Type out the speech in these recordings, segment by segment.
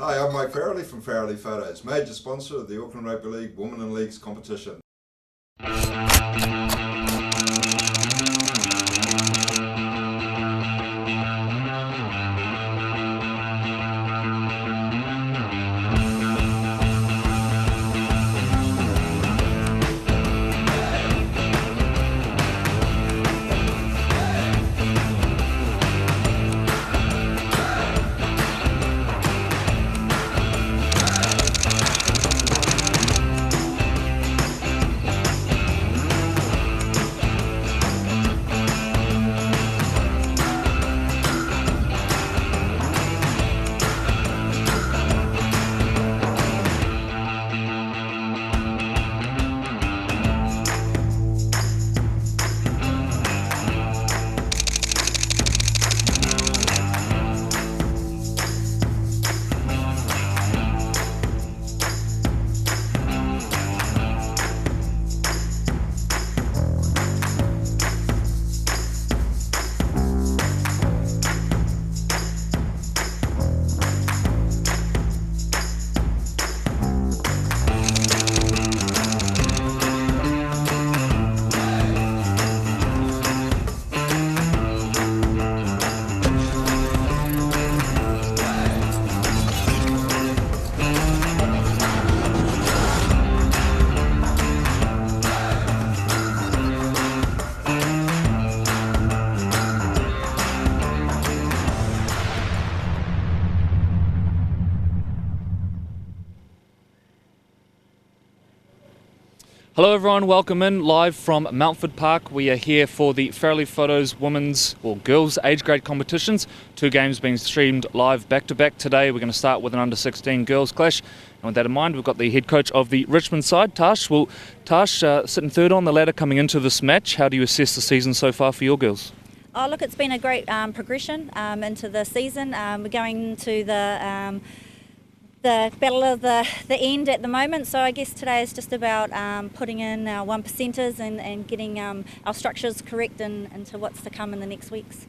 Hi, I'm Mike Farrelly from Farrelly Photos, major sponsor of the Auckland Rugby League Women in Leagues competition. Hello everyone, welcome in live from Mountford Park. We are here for the Farrelly Photos women's or girls age grade competitions. 2 games being streamed live back to back today. We're going to start with an under 16 girls clash. And with that in mind, we've got the head coach of the Richmond side, Tash. Well, Tash, sitting third on the ladder coming into this match. How do you assess the season so far for your girls? Oh, look, it's been a great progression into the season. We're going to the battle of the end at the moment, so I guess today is just about putting in our 1%ers and getting our structures correct into what's to come in the next weeks.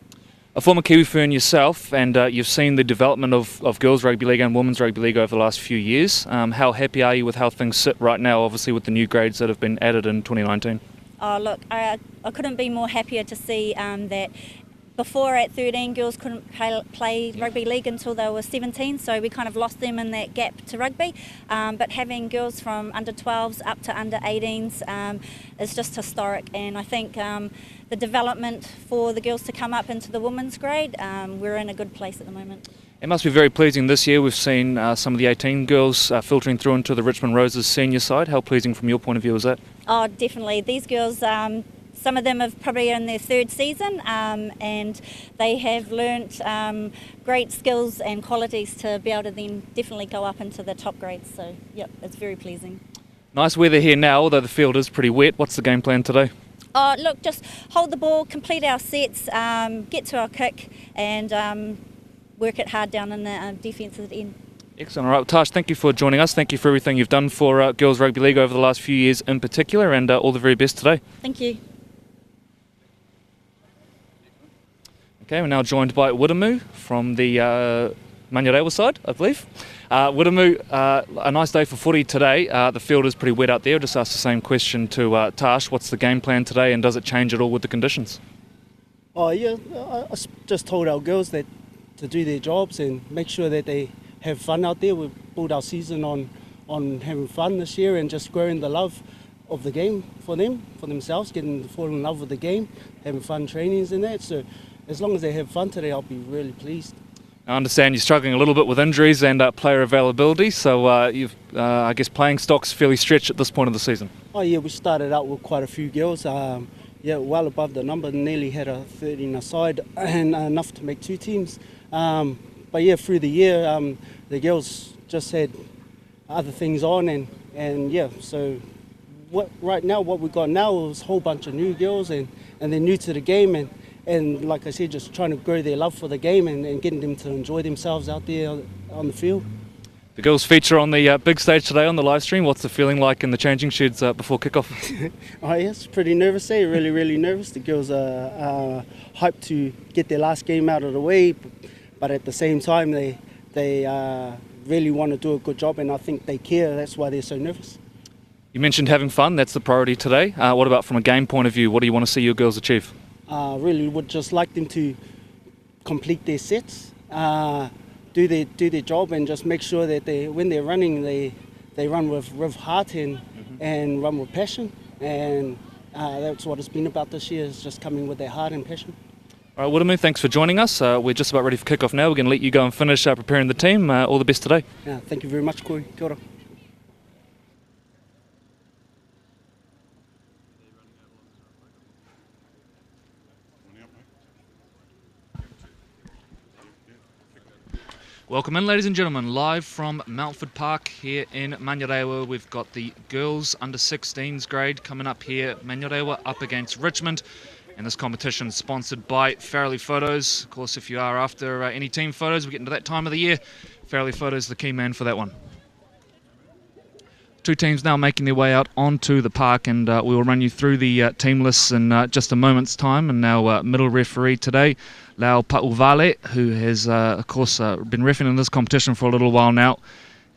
A former Kiwi Fern yourself, and you've seen the development of girls rugby league and women's rugby league over the last few years. How happy are you with how things sit right now, obviously with the new grades that have been added in 2019? Oh, look, I couldn't be more happier to see that. Before at 13, girls couldn't play rugby league until they were 17, so we kind of lost them in that gap to rugby. But having girls from under 12s up to under 18s is just historic, and I think the development for the girls to come up into the women's grade, we're in a good place at the moment. It must be very pleasing this year. We've seen some of the 18 girls filtering through into the Richmond Roses senior side. How pleasing from your point of view is that? Oh, definitely. These girls, some of them are probably in their 3rd season, and they have learnt great skills and qualities to be able to then definitely go up into the top grades. So, yep, it's very pleasing. Nice weather here now, although the field is pretty wet. What's the game plan today? Oh, look, just hold the ball, complete our sets, get to our kick, and work it hard down in the defensive end. Excellent. All right, Tash, thank you for joining us. Thank you for everything you've done for Girls Rugby League over the last few years in particular, and all the very best today. Thank you. Okay, we're now joined by Wiremu from the Manurewa side, I believe. Wiremu, a nice day for footy today. The field is pretty wet out there. I'll just ask the same question to Tash. What's the game plan today, and does it change at all with the conditions? Oh yeah, I just told our girls that to do their jobs and make sure that they have fun out there. We've built our season on having fun this year and just growing the love of the game for themselves, getting to fall in love with the game, having fun trainings and that. So as long as they have fun today, I'll be really pleased. I understand you're struggling a little bit with injuries and player availability, so you've, I guess, playing stock's fairly stretched at this point of the season. Oh yeah, we started out with quite a few girls, yeah, well above the number, nearly had a 13 aside and enough to make 2 teams. But yeah, through the year, the girls just had other things on and yeah, so right now what we got now is a whole bunch of new girls and they're new to the game and like I said, just trying to grow their love for the game and getting them to enjoy themselves out there on the field. The girls feature on the big stage today on the live stream. What's the feeling like in the changing sheds before kickoff? Oh yes, pretty nervous, really nervous. The girls are hyped to get their last game out of the way, but at the same time they really want to do a good job, and I think they care. That's why they're so nervous. You mentioned having fun. That's the priority today. What about from a game point of view? What do you want to see your girls achieve? Really would just like them to complete their sets, do their job, and just make sure that when they're running, they run with heart and run with passion. And that's what it's been about this year, is just coming with their heart and passion. All right, Wiramu, thanks for joining us. We're just about ready for kick-off now. We're going to let you go and finish preparing the team. All the best today. Yeah, thank you very much, Corey. Kia ora. Welcome in, ladies and gentlemen, live from Mountford Park here in Manurewa. We've got the girls under 16s grade coming up here. Manurewa up against Richmond, and this competition is sponsored by Farrelly Photos. Of course, if you are after any team photos, we're getting to that time of the year. Farrelly Photos the key man for that one. Two teams now making their way out onto the park, and we will run you through the team lists in just a moment's time. And now middle referee today, Lau Pauvale, who has, of course, been refereeing in this competition for a little while now,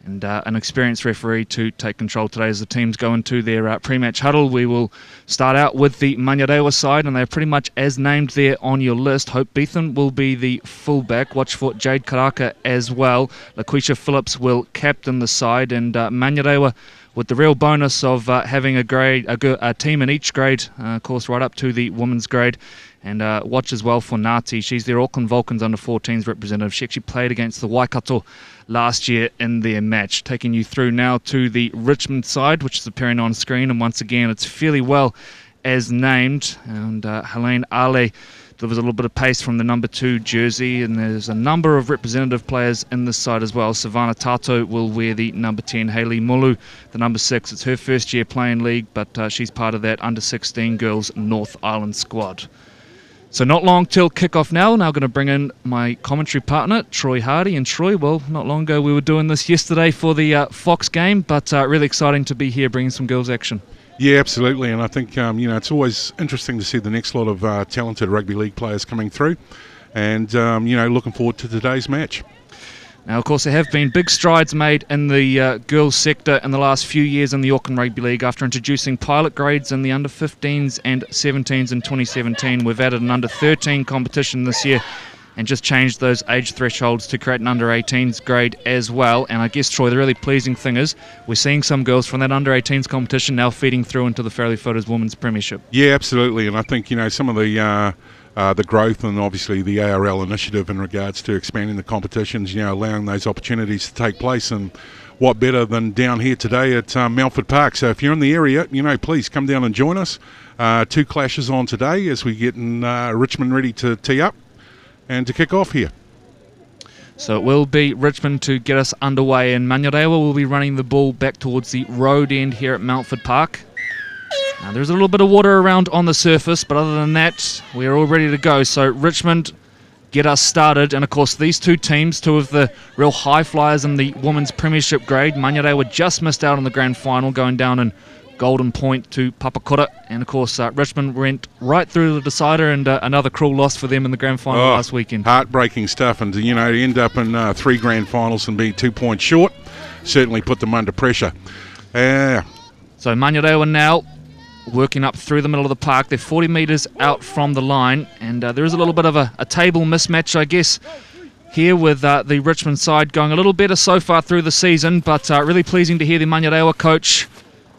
and an experienced referee to take control today as the teams go into their pre-match huddle. We will start out with the Manurewa side, and they're pretty much as named there on your list. Hope Beethan will be the fullback. Watch for Jade Karaka as well. LaQuisha Phillips will captain the side, and Manurewa with the real bonus of having a team in each grade, of course, right up to the women's grade. And watch as well for Ngāti. She's their Auckland Vulcans under 14s representative. She actually played against the Waikato last year in their match. Taking you through now to the Richmond side, which is appearing on screen. And once again, it's fairly well as named. And Helene Ale delivers a little bit of pace from the number 2 jersey. And there's a number of representative players in this side as well. Savannah Tato will wear the number 10. Hayley Mulu, the number 6. It's her first year playing league, but she's part of that under 16 girls North Island squad. So not long till kick-off now. Now going to bring in my commentary partner, Troy Hardy. And Troy, well, not long ago we were doing this yesterday for the Fox game, but really exciting to be here bringing some girls action. Yeah, absolutely. And I think, it's always interesting to see the next lot of talented rugby league players coming through. And, looking forward to today's match. Now, of course, there have been big strides made in the girls sector in the last few years in the Auckland Rugby League after introducing pilot grades in the under 15s and 17s in 2017. We've added an under 13 competition this year and just changed those age thresholds to create an under 18s grade as well. And I guess, Troy, the really pleasing thing is we're seeing some girls from that under 18s competition now feeding through into the Farrelly Photos Women's Premiership. Yeah, absolutely. And I think, some of the growth and obviously the ARL initiative in regards to expanding the competitions, allowing those opportunities to take place. And what better than down here today at Mountford Park. So if you're in the area, please come down and join us. 2 clashes on today as we get in Richmond ready to tee up and to kick off here. So it will be Richmond to get us underway, and Manurewa will be running the ball back towards the road end here at Mountford Park. Now, there's a little bit of water around on the surface, but other than that, we're all ready to go. So Richmond get us started. And, of course, these two teams, two of the real high flyers in the women's premiership grade. Manurewa just missed out on the grand final, going down in Golden Point to Papakura. And, of course, Richmond went right through the decider, and another cruel loss for them in the grand final last weekend. Heartbreaking stuff. And, to end up in 3 grand finals and be 2 points short certainly put them under pressure. So Manurewa now working up through the middle of the park. They're 40 metres out from the line, and there is a little bit of a table mismatch, I guess, here with the Richmond side going a little better so far through the season, but really pleasing to hear the Manurewa coach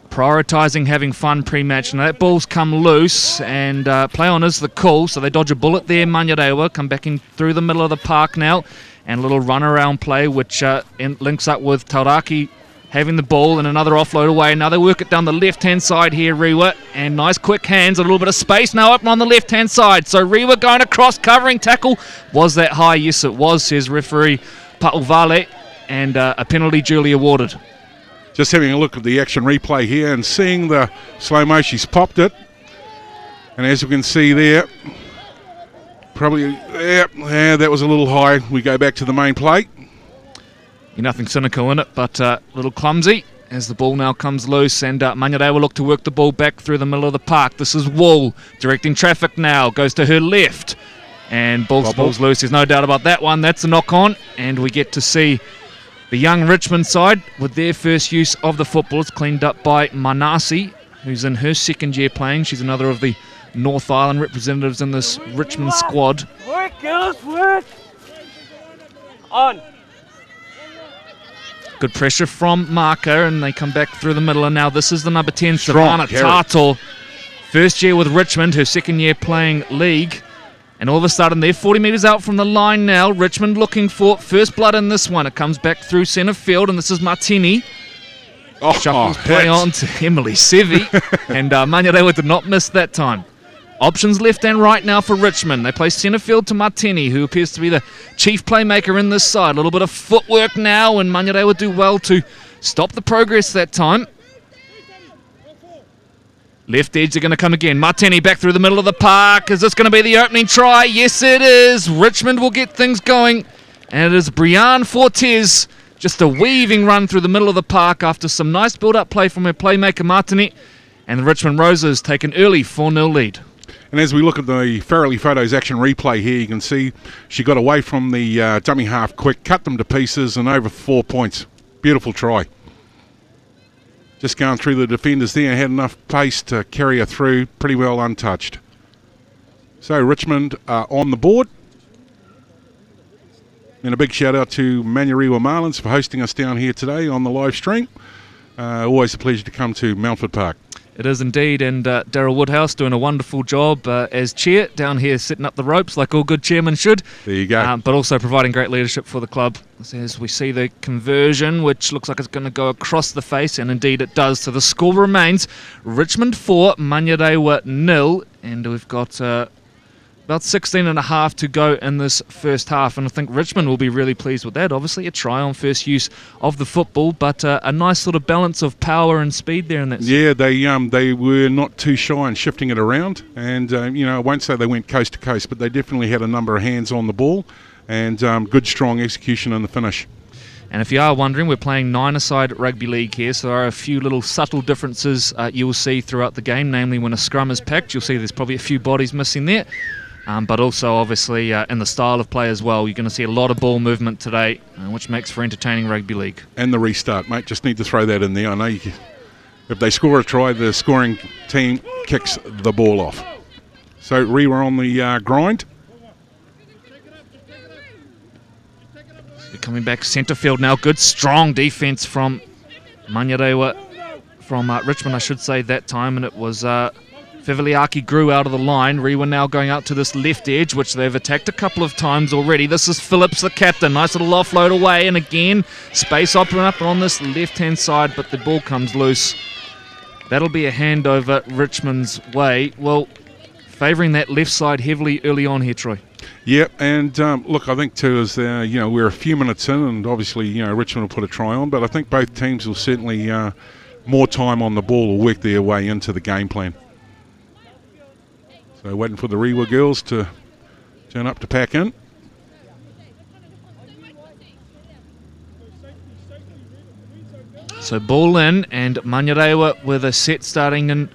prioritising having fun pre-match. Now that ball's come loose, and play on is the call, so they dodge a bullet there. Manurewa come back in through the middle of the park now, and a little run-around play, which links up with Tauraki having the ball and another offload away. Now they work it down the left-hand side here, Rewa, and nice quick hands, a little bit of space now open on the left-hand side. So Rewa going across, covering tackle. Was that high? Yes, it was, says referee Pauvale, and a penalty duly awarded. Just having a look at the action replay here and seeing the slow-mo, she's popped it. And as you can see there, probably, that was a little high. We go back to the main plate. Nothing cynical in it, but a little clumsy as the ball now comes loose, and Manurewa look to work the ball back through the middle of the park. This is Wool directing traffic now, goes to her left, and ball's loose. There's no doubt about that one. That's a knock on, and we get to see The young Richmond side, with their first use of the football, is cleaned up by Manasi, who's in her second year playing. She's another of the North Island representatives in this Richmond squad. Work, girls, work! On! Good pressure from Manga, and they come back through the middle, and now this is the number 10, Strong Savannah carry. Tartle. First year with Richmond, her second year playing league. And all of a sudden, they're 40 metres out from the line now. Richmond looking for first blood in this one. It comes back through centre field, and this is Martini. Shuffles play hit. on to Emily Sevi, and Manurewa did not miss that time. Options left and right now for Richmond. They play centre field to Martini, who appears to be the chief playmaker in this side. A little bit of footwork now, and Manurewa do well to stop the progress that time. Left edge are going to come again. Martini back through the middle of the park. Is this going to be the opening try? Yes, it is. Richmond will get things going. And it is Brianne Fortes. Just a weaving run through the middle of the park after some nice build-up play from her playmaker Martini. And the Richmond Roses take an early 4-0 lead. And as we look at the Farrelly Photos action replay here, you can see she got away from the dummy half quick, cut them to pieces, and over 4 points. Beautiful try. Just going through the defenders there, had enough pace to carry her through, pretty well untouched. So Richmond on the board. And a big shout out to Manurewa Marlins for hosting us down here today on the live stream. Always a pleasure to come to Mountford Park. It is indeed, and Daryl Woodhouse doing a wonderful job as chair down here, setting up the ropes like all good chairmen should. There you go. But also providing great leadership for the club. As we see the conversion, which looks like it's going to go across the face, and indeed it does. So the score remains Richmond 4, Manurewa 0, and we've got about 16 and a half to go in this first half, and I think Richmond will be really pleased with that. Obviously a try on first use of the football, but a nice sort of balance of power and speed there in that. Yeah, they were not too shy in shifting it around, and I won't say they went coast to coast, but they definitely had a number of hands on the ball, and good strong execution in the finish. And if you are wondering, we're playing 9-a-side rugby league here, so there are a few little subtle differences you will see throughout the game, namely when a scrum is packed, you'll see there's probably a few bodies missing there. But also, obviously, in the style of play as well, you're going to see a lot of ball movement today, which makes for entertaining rugby league. And the restart, mate. Just need to throw that in there. I know if they score a try, the scoring team kicks the ball off. So, we're on the grind. We're coming back centre field now. Good, strong defence from Manurewa, from Richmond, I should say, that time. And it was Feviliaki grew out of the line. Rewa now going out to this left edge, which they've attacked a couple of times already. This is Phillips, the captain. Nice little offload away. And again, space opening up on this left-hand side, but the ball comes loose. That'll be a handover Richmond's way. Well, favouring that left side heavily early on here, Troy. Yeah, and look, I think too is we're a few minutes in, and obviously Richmond will put a try on, but I think both teams will certainly more time on the ball will work their way into the game plan. So waiting for the Rewa girls to turn up to pack in. So ball in, and Manurewa with a set starting in.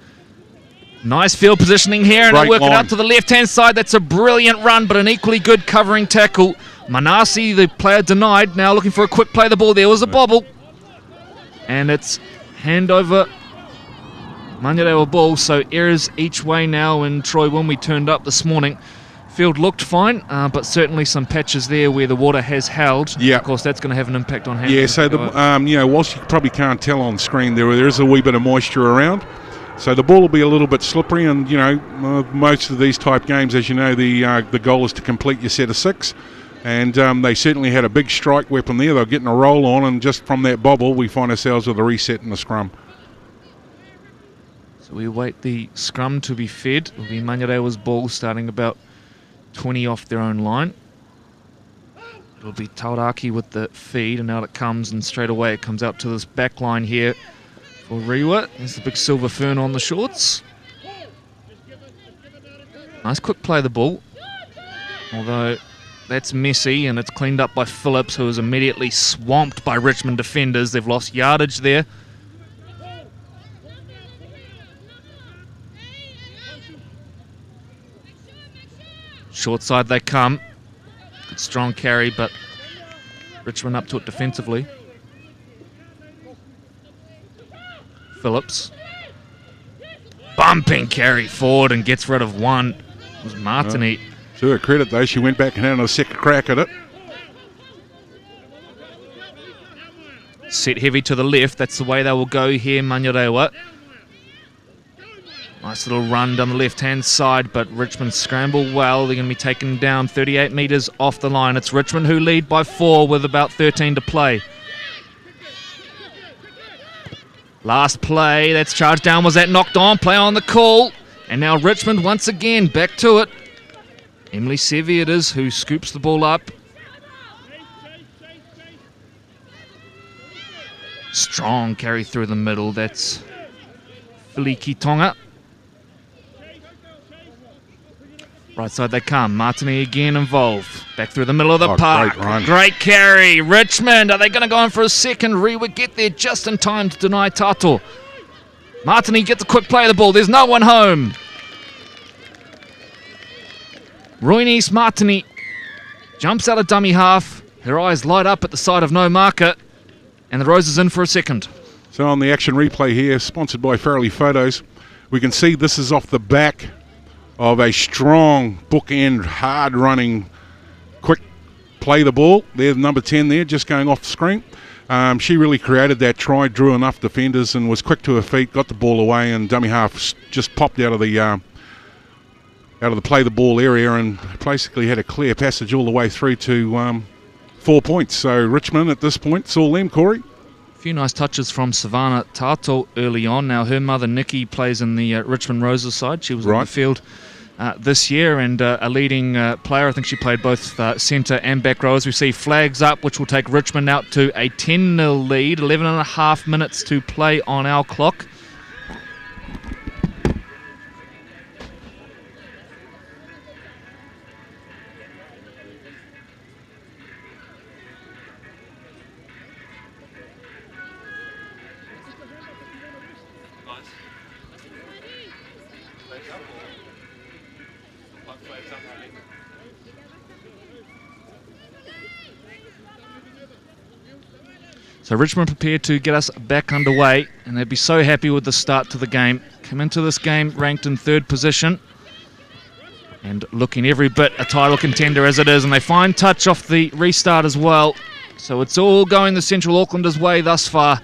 Nice field positioning here, and they work it out to the left-hand side. That's a brilliant run, but an equally good covering tackle. Manasi, the player denied, now looking for a quick play of the ball. There was a bobble. And it's handover Manurewa ball, so errors each way now. And Troy, when we turned up this morning, field looked fine, but certainly some patches there where the water has held. Yeah. Of course, that's going to have an impact on hand. Yeah, so whilst you probably can't tell on screen, there is a wee bit of moisture around. So the ball will be a little bit slippery, and most of these type games, as you know, the goal is to complete your set of 6. And they certainly had a big strike weapon there. They were getting a roll on, and just from that bobble, we find ourselves with a reset in the scrum. So we wait the scrum to be fed. It'll be Manurewa's ball starting about 20 off their own line. It'll be Tauraki with the feed, and out it comes, and straight away it comes out to this back line here for Rewa. There's the big silver fern on the shorts. Nice quick play of the ball. Although that's messy, and it's cleaned up by Phillips, who is immediately swamped by Richmond defenders. They've lost yardage there. Short side they come. Good strong carry, but Richmond up to it defensively. Phillips. Bumping carry forward and gets rid of one. It was Martini. To her credit, though, she went back and had a second crack at it. Set heavy to the left. That's the way they will go here, Manurewa. Nice little run down the left-hand side, but Richmond scramble well. They're going to be taken down 38 metres off the line. It's Richmond who lead by 4 with about 13 to play. Last play, that's charged down. Was that knocked on? Play on the call. And now Richmond once again back to it. Emily Sevi it is who scoops the ball up. Strong carry through the middle. That's Filiki Tonga. Right side they come. Martini again involved. Back through the middle of the park. Great run. Great carry. Richmond, are they going to go in for a second? Rewa get there just in time to deny Tato. Martini gets a quick play of the ball. There's no one home. Roynice Martini jumps out of dummy half. Her eyes light up at the sight of no marker. And the Rose is in for a second. So on the action replay here, sponsored by Farrelly Photos, we can see this is off the back of a strong bookend, hard-running, quick play the ball. There's number 10 there, just going off the screen. She really created that try, drew enough defenders and was quick to her feet, got the ball away, and dummy half just popped out of the play the ball area and basically had a clear passage all the way through to 4 points. So Richmond at this point, it's all them, Corey. A few nice touches from Savannah Tato early on. Now her mother Nikki plays in the Richmond Roses side. She was on the field this year and a leading player. I think she played both centre and back row. As we see flags up, which will take Richmond out to a 10-0 lead. 11 and a half minutes to play on our clock. So Richmond prepared to get us back underway, and they'd be so happy with the start to the game. Come into this game ranked in 3rd position and looking every bit a title contender as it is, and they find touch off the restart as well. So it's all going the Central Aucklanders' way thus far.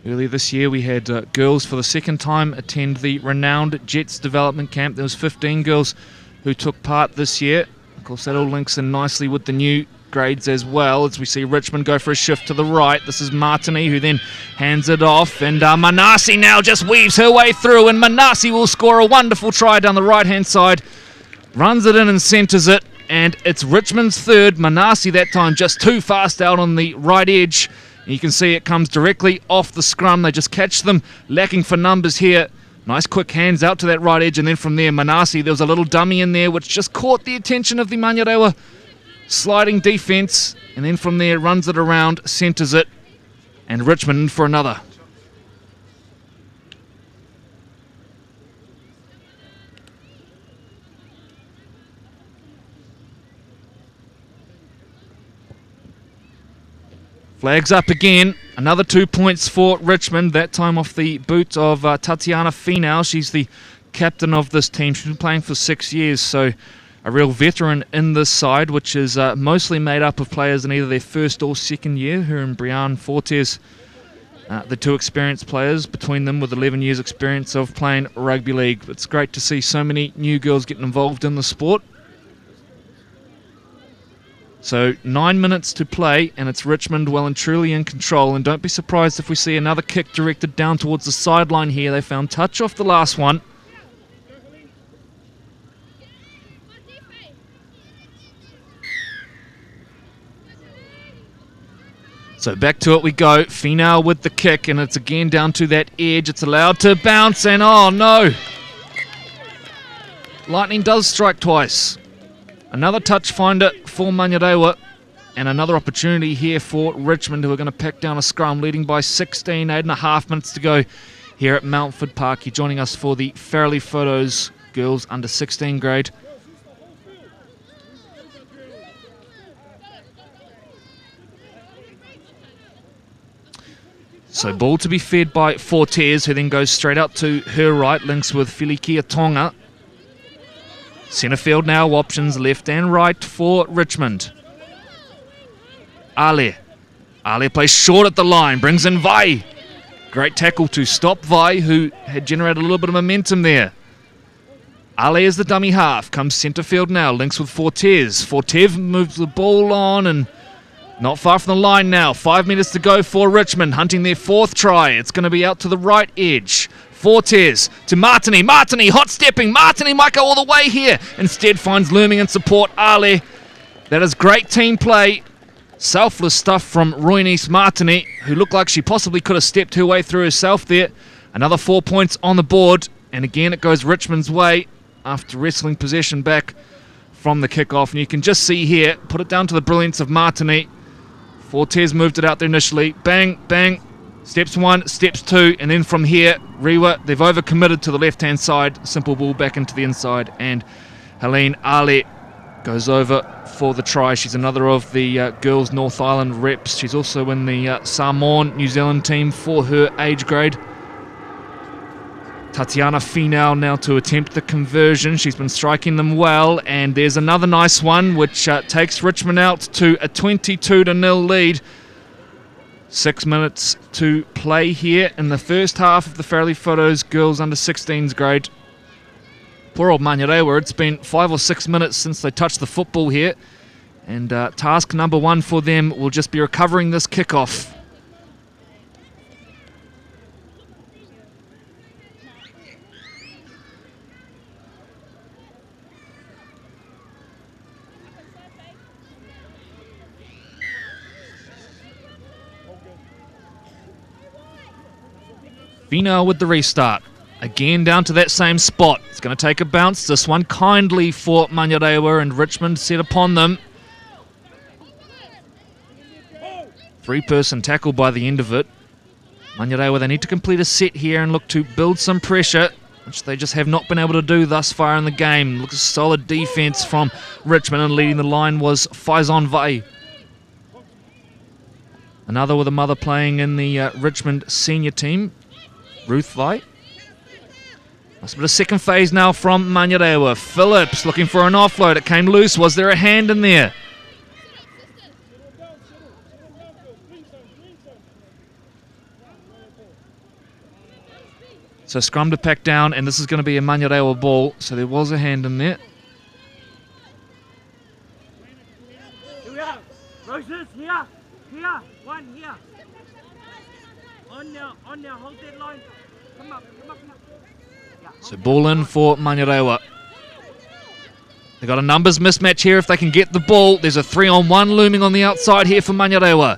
Earlier this year we had girls for the second time attend the renowned Jets development camp. There was 15 girls who took part this year. Of course that all links in nicely with the new grades as well, as we see Richmond go for a shift to the right. This is Martini who then hands it off, and Manasi now just weaves her way through, and Manasi will score a wonderful try down the right hand side. Runs it in and centres it, and it's Richmond's 3rd. Manasi that time just too fast out on the right edge. You can see it comes directly off the scrum. They just catch them lacking for numbers here. Nice quick hands out to that right edge, and then from there Manasi, there was a little dummy in there which just caught the attention of the Manurewa sliding defence, and then from there runs it around, centres it, and Richmond in for another. Flags up again. Another 2 points for Richmond, that time off the boot of Tatiana Finau. She's the captain of this team. She's been playing for 6 years, so a real veteran in this side, which is mostly made up of players in either their 1st or 2nd year. Her and Brianne Fortes, the 2 experienced players, between them with 11 years experience of playing rugby league. It's great to see so many new girls getting involved in the sport. So 9 minutes to play, and it's Richmond well and truly in control. And don't be surprised if we see another kick directed down towards the sideline here. They found touch off the last one. So back to it we go. Finau with the kick, and it's again down to that edge. It's allowed to bounce, and oh no! Lightning does strike twice. Another touch finder for Manurewa, and another opportunity here for Richmond, who are going to pack down a scrum, leading by 16, 8.5 minutes to go here at Mountford Park. You're joining us for the Farrelly Photos girls under 16 grade. So ball to be fed by Fortes, who then goes straight out to her right, links with Filikia Tonga. Centre field now, options left and right for Richmond. Ale plays short at the line, brings in Vai. Great tackle to stop Vai, who had generated a little bit of momentum there. Ale is the dummy half, comes centre field now, links with Fortes. Fortes moves the ball on and not far from the line now. 5 minutes to go for Richmond, hunting their 4th try. It's going to be out to the right edge. Fortes to Martini. Martini hot stepping. Martini might go all the way here. Instead finds Looming in support. Ale. That is great team play. Selfless stuff from Roynice Martini, who looked like she possibly could have stepped her way through herself there. Another 4 points on the board. And again it goes Richmond's way after wrestling possession back from the kickoff. And you can just see here, put it down to the brilliance of Martini. Fortes moved it out there initially. Bang, bang. Steps 1, steps 2, and then from here, Rewa, they've overcommitted to the left-hand side. Simple ball back into the inside, and Helene Ale goes over for the try. She's another of the girls North Island reps. She's also in the Samoan New Zealand team for her age grade. Tatiana Finau now to attempt the conversion. She's been striking them well, and there's another nice one which takes Richmond out to a 22-0 lead. 6 minutes to play here in the first half of the Fairleigh Photos girls under 16s grade. Poor old Manurewa, it's been 5 or 6 minutes since they touched the football here, and task number 1 for them will just be recovering this kickoff. Finau with the restart. Again down to that same spot. It's going to take a bounce. This one kindly for Manurewa, and Richmond set upon them. 3-person tackle by the end of it. Manurewa, they need to complete a set here and look to build some pressure, which they just have not been able to do thus far in the game. Looks a solid defence from Richmond, and leading the line was Faison Vai. Another with a mother playing in the Richmond senior team, Ruth Vai. Must be a second phase now from Manurewa. Phillips looking for an offload. It came loose. Was there a hand in there? So scrum to pack down, and this is going to be a Manurewa ball. So there was a hand in there. Here we are. Roses, here. Here. One here. On now, hold that line. Come up. Yeah, So ball in for Manurewa. They've got a numbers mismatch here if they can get the ball. There's a 3-on-1 looming on the outside here for Manurewa.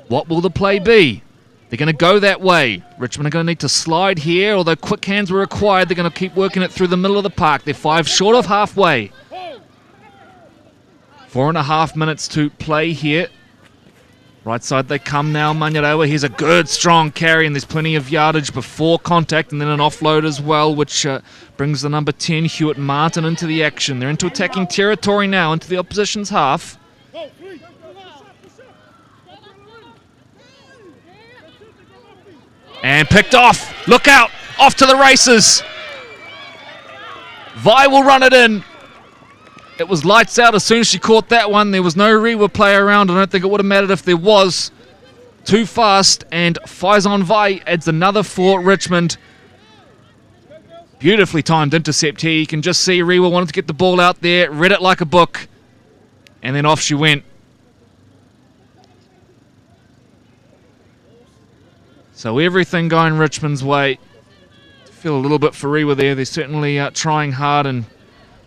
What will the play be? They're going to go that way. Richmond are going to need to slide here, although quick hands were required. They're going to keep working it through the middle of the park. They're 5 short of halfway. 4.5 minutes to play here. Right side they come now, Manurewa. Here's a good, strong carry, and there's plenty of yardage before contact, and then an offload as well, which brings the number 10, Hewitt Martin, into the action. They're into attacking territory now, into the opposition's half. And picked off. Look out. Off to the races. Vi will run it in. It was lights out as soon as she caught that one. There was no Rewa play around. I don't think it would have mattered if there was. Too fast, and Faison Vai adds another for Richmond. Beautifully timed intercept here. You can just see Rewa wanted to get the ball out there, read it like a book, and then off she went. So everything going Richmond's way. I feel a little bit for Rewa there. They're certainly trying hard and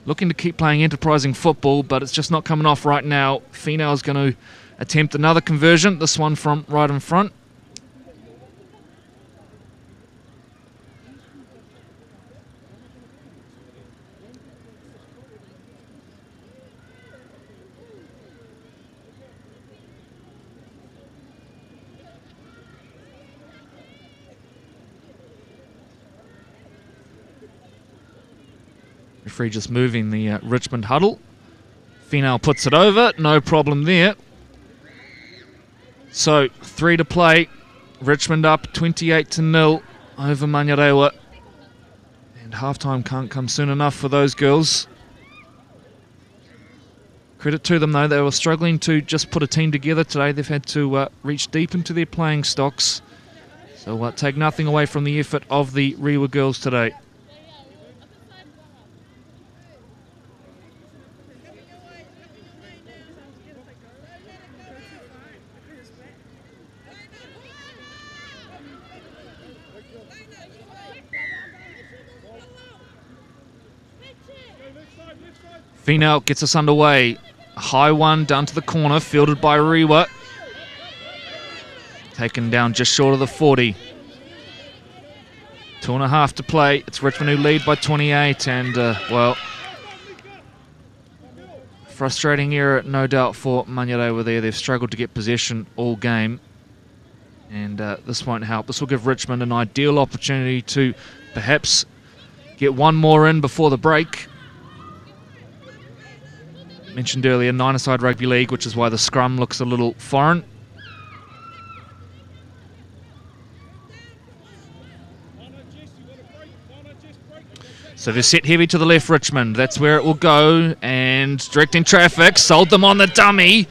looking to keep playing enterprising football, but it's just not coming off right now. Finau's going to attempt another conversion, this one from right in front. Referee just moving the Richmond huddle. Finau puts it over, no problem there. So 3 to play. Richmond up 28-0 over Manurewa. And halftime can't come soon enough for those girls. Credit to them though, they were struggling to just put a team together today. They've had to reach deep into their playing stocks. So take nothing away from the effort of the Rewa girls today. Finau gets us underway. High one down to the corner, fielded by Rewa. Taken down just short of the 40. 2.5 to play. It's Richmond who lead by 28, and well, frustrating error, no doubt, for Manurewa there. They've struggled to get possession all game, and this won't help. This will give Richmond an ideal opportunity to perhaps get one more in before the break. Mentioned earlier, 9-a-side rugby league, which is why the scrum looks a little foreign. So they're set heavy to the left, Richmond. That's where it will go. And directing traffic, sold them on the dummy.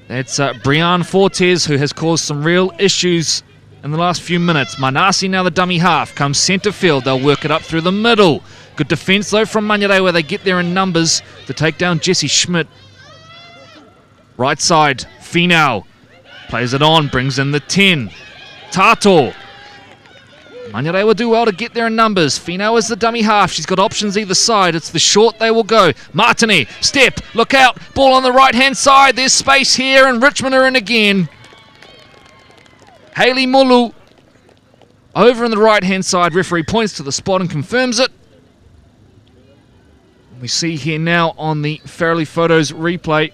That's Brian Fortes, who has caused some real issues in the last few minutes. Manasi now the dummy half, comes centre field. They'll work it up through the middle. Good defence though from Manurewa. They get there in numbers to take down Jesse Schmidt. Right side, Finau plays it on, brings in the 10. Tato. Manurewa do well to get there in numbers. Finau is the dummy half. She's got options either side. It's the short they will go. Martini, step, look out. Ball on the right-hand side. There's space here, and Richmond are in again. Hayley Mulu over on the right-hand side. Referee points to the spot and confirms it. We see here now on the Farrelly Photos replay,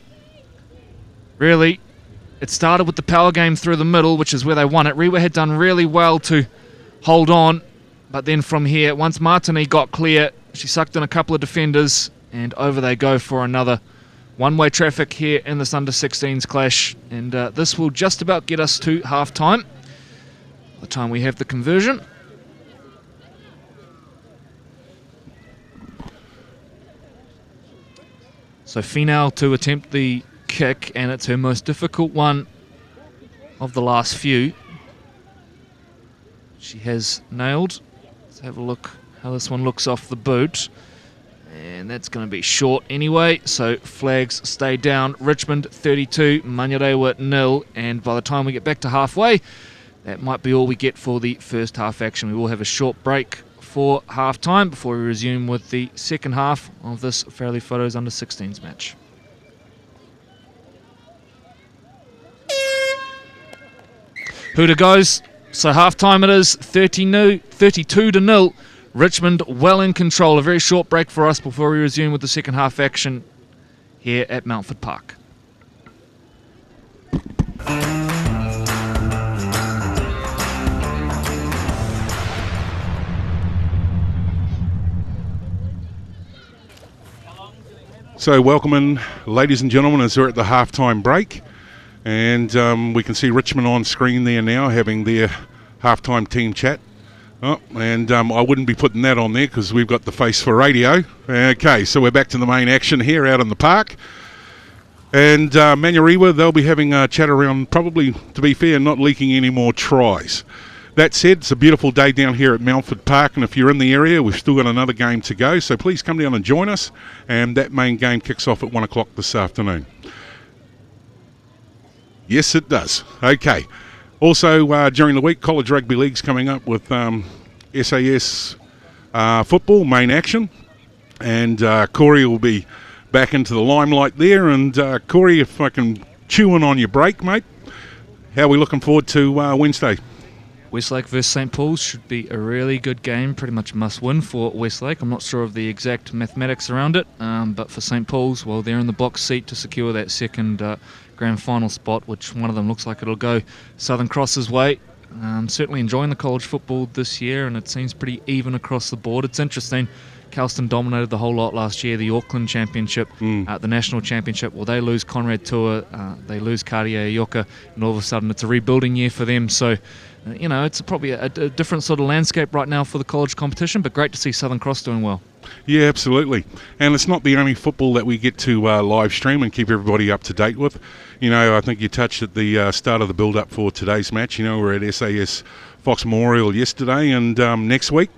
really, it started with the power game through the middle, which is where they won it. Rewa had done really well to hold on, but then from here, once Martini got clear, she sucked in a couple of defenders, and over they go for another one-way traffic here in this under-16s clash, and this will just about get us to half-time, by the time we have the conversion. So Finau to attempt the kick, and it's her most difficult one of the last few. She has nailed. Let's have a look how this one looks off the boot. And that's going to be short anyway, so flags stay down. Richmond 32, Manurewa 0, and by the time we get back to halfway, that might be all we get for the first half action. We will have a short break for half-time before we resume with the second half of this Farrelly Photos under-16s match. Hooter goes, so half-time it is, 32-0. Richmond well in control. A very short break for us before we resume with the second half action here at Mountford Park. So welcome in, ladies and gentlemen, as we're at the half-time break. And we can see Richmond on screen there now having their half-time team chat. Oh, and I wouldn't be putting that on there because we've got the face for radio. Okay, so we're back to the main action here out in the park. And Manurewa, they'll be having a chat around, probably, to be fair, not leaking any more tries. That said, it's a beautiful day down here at Mountford Park, and if you're in the area, we've still got another game to go, so please come down and join us, and that main game kicks off at 1 o'clock this afternoon. Yes, it does. Okay. Also, during the week, College Rugby League's coming up with SAS football, main action, and Corey will be back into the limelight there, and Corey, if I can chew in on your break, mate, how are we looking forward to Wednesday? Westlake versus St Paul's should be a really good game, pretty much must win for Westlake. I'm not sure of the exact mathematics around it, but for St Paul's, well, they're in the box seat to secure that second grand final spot, which one of them looks like it'll go Southern Cross's way. Certainly enjoying the college football this year, and it seems pretty even across the board. It's interesting. Kelston dominated the whole lot last year, the Auckland Championship, the National Championship. Well, they lose Conrad Tua, they lose Karia Ioka, and all of a sudden it's a rebuilding year for them. So, it's probably a different sort of landscape right now for the college competition, but great to see Southern Cross doing well. Yeah, absolutely. And it's not the only football that we get to live stream and keep everybody up to date with. I think you touched at the start of the build-up for today's match. We're at SAS Fox Memorial yesterday, and next week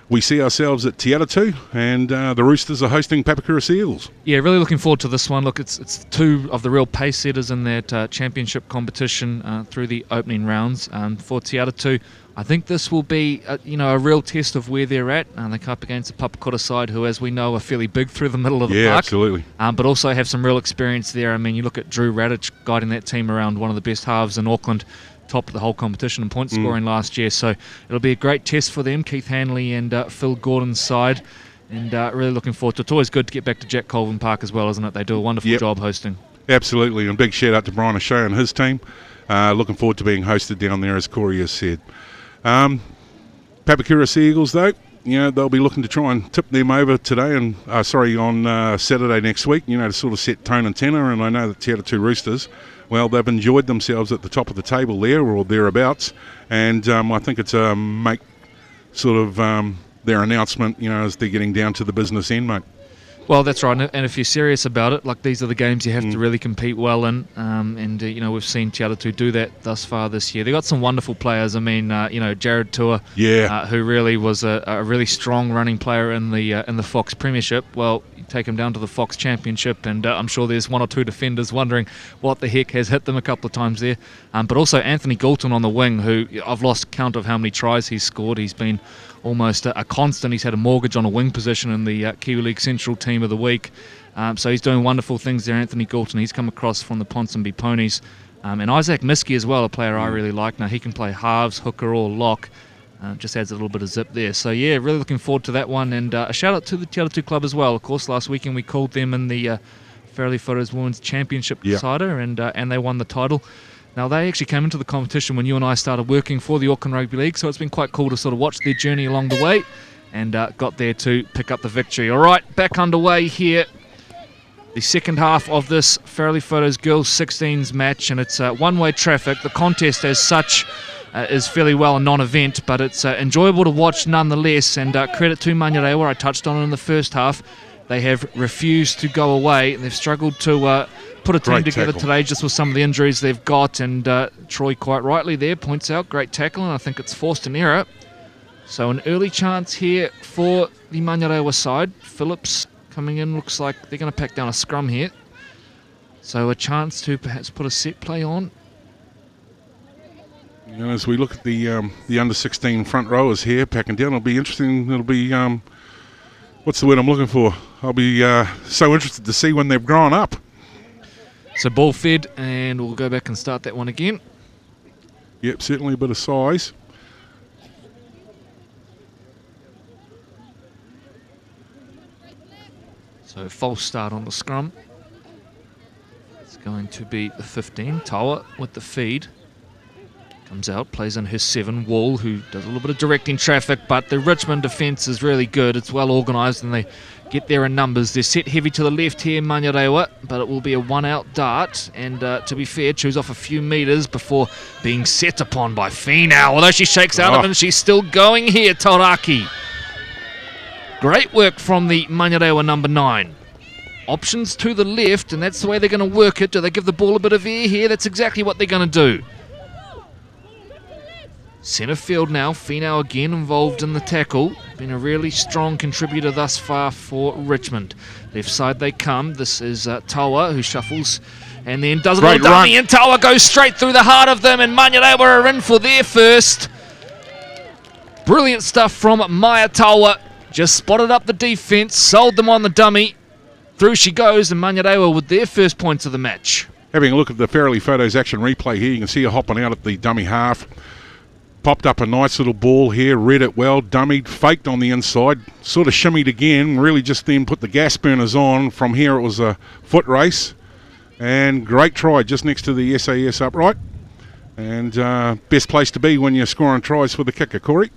we see ourselves at Te Atatu, and the Roosters are hosting Papakura Sea Eagles. Yeah, really looking forward to this one. Look, it's two of the real pace setters in that championship competition through the opening rounds. For Te Atatu, I think this will be a real test of where they're at. They come up against the Papakura side, who, as we know, are fairly big through the middle of the park. Yeah, absolutely. But also have some real experience there. I mean, you look at Drew Radic guiding that team around, one of the best halves in Auckland, top of the whole competition in point scoring last year. So it'll be a great test for them, Keith Hanley and Phil Gordon's side. And really looking forward to it. It's always good to get back to Jack Colvin Park as well, isn't it? They do a wonderful job hosting. Absolutely, and big shout out to Brian O'Shea and his team. Looking forward to being hosted down there, as Corey has said. Papakura Sea Eagles, though, they'll be looking to try and tip them over today and on Saturday next week, to sort of set tone and tenor. And I know that Te Atatu Roosters, well, they've enjoyed themselves at the top of the table there or thereabouts, and I think it's make sort of their announcement, as they're getting down to the business end, mate. Well, that's right, and if you're serious about it, like, these are the games you have to really compete well in, and we've seen Te Atatu do that thus far this year. They've got some wonderful players. I mean, Jared Tua, who really was a really strong running player in the Fox Premiership. Well, you take him down to the Fox Championship, and I'm sure there's one or two defenders wondering what the heck has hit them a couple of times there. But also Anthony Goulton on the wing, who I've lost count of how many tries he's scored. He's been almost a constant. He's had a mortgage on a wing position in the Kiwi League Central Team of the Week. So he's doing wonderful things there, Anthony Goulton. He's come across from the Ponsonby Ponies. And Isaac Miskey as well, a player I really like. Now, he can play halves, hooker or lock. Just adds a little bit of zip there. So, yeah, really looking forward to that one. And a shout-out to the Te Atatu Club as well. Of course, last weekend we called them in the Fairly Photos Women's Championship decider, and they won the title. Now, they actually came into the competition when you and I started working for the Auckland Rugby League, so it's been quite cool to sort of watch their journey along the way, and got there to pick up the victory. All right, back underway here. The second half of this Fairly Photos Girls 16s match, and it's one-way traffic. The contest as such is fairly well a non-event, but it's enjoyable to watch nonetheless, and credit to Manurewa. I touched on it in the first half. They have refused to go away, and they've struggled to put a team together today just with some of the injuries they've got, and Troy quite rightly there points out great tackle, and I think it's forced an error. So an early chance here for the Manurewa side. Phillips coming in, looks like they're going to pack down a scrum here. So a chance to perhaps put a set play on. As we look at the under-16 front rowers here packing down, it'll be interesting. It'll be, what's the word I'm looking for? I'll be so interested to see when they've grown up. So ball fed, and we'll go back and start that one again. Yep, certainly a bit of size. So false start on the scrum. It's going to be the 15, Tawa with the feed. Comes out, plays in her 7, Wall, who does a little bit of directing traffic, but the Richmond defence is really good. It's well organised, and they get there in numbers. They're set heavy to the left here, Manurewa, but it will be a one-out dart, and to be fair, chews off a few metres before being set upon by Finau. Although she shakes out of it, and she's still going here, Tauraki. Great work from the Manurewa number 9. Options to the left, and that's the way they're going to work it. Do they give the ball a bit of air here? That's exactly what they're going to do. Centre field now, Finau again involved in the tackle. Been a really strong contributor thus far for Richmond. Left side they come. This is Tawa, who shuffles and then does a little dummy, and Tawa goes straight through the heart of them, and Manurewa are in for their first. Brilliant stuff from Maya Tawa. Just spotted up the defence, sold them on the dummy. Through she goes, and Manurewa with their first points of the match. Having a look at the Fairly Photos action replay here, you can see her hopping out at the dummy half. Popped up a nice little ball here, read it well, dummied, faked on the inside, sort of shimmied again, really just then put the gas burners on. From here it was a foot race, and great try just next to the SAS upright. And best place to be when you're scoring tries for the kicker, Corey.